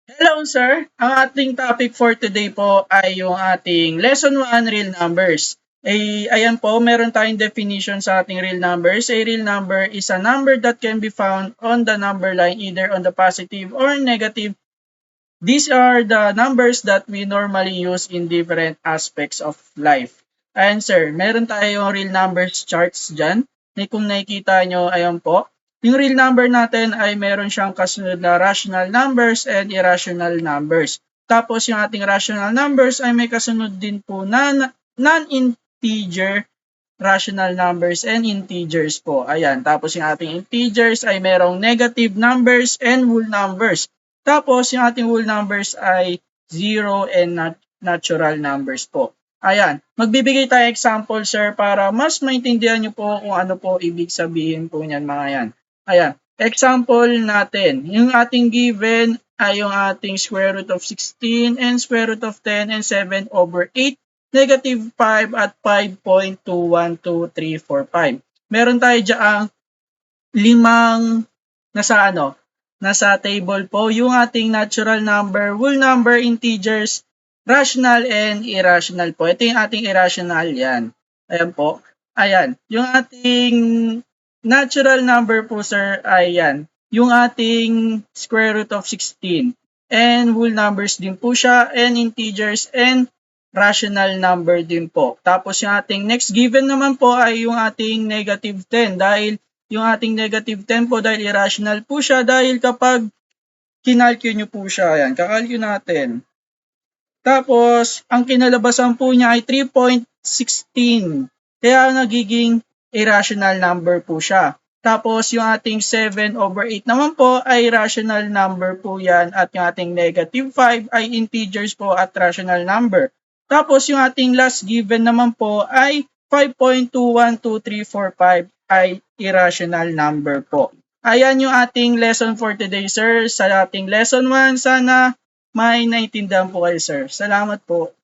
Hello sir, ang ating topic for today po ay yung ating Lesson 1 Real Numbers. Ayan po, meron tayong definition sa ating real numbers. A real number is a number that can be found on the number line either on the positive or negative. These are the numbers that we normally use in different aspects of life. Ayan sir, meron tayong real numbers charts dyan. Kung nakikita nyo, ayan po. Yung real number natin ay meron siyang kasunod na rational numbers and irrational numbers. Tapos yung ating rational numbers ay may kasunod din po na non-integer rational numbers and integers po. Ayan. Tapos yung ating integers ay merong negative numbers and whole numbers. Tapos yung ating whole numbers ay zero and natural numbers po. Ayan. Magbibigay tayo example sir para mas maintindihan nyo po kung ano po ibig sabihin po niyan mga yan. Ayan. Example natin. Yung ating given ay yung ating square root of 16 and square root of 10 and 7 over 8 negative 5 at 5.21235. Meron tayo diyaang limang nasa table po yung ating natural number, whole number, integers, rational and irrational po. Ito yung ating irrational yan. Ayan po. Ayan. Yung ating natural number po sir ay yan. Yung ating square root of 16. And whole numbers din po siya and integers and rational number din po. Tapos yung ating next given naman po ay yung ating negative 10 dahil yung ating negative 10 po dahil irrational po siya dahil kapag kinalcule nyo po siya, ayan, kakalcule natin. Tapos, ang kinalabasan po niya ay 3.16. Kaya nagiging irrational number po siya. Tapos, yung ating 7 over 8 naman po ay rational number po yan at yung ating negative 5 ay integers po at rational number. Tapos, yung ating last given naman po ay 5.212345 ay irrational number po. Ayan yung ating lesson for today, sir. Sa ating lesson 1, sana may naintindihan po kayo, sir. Salamat po.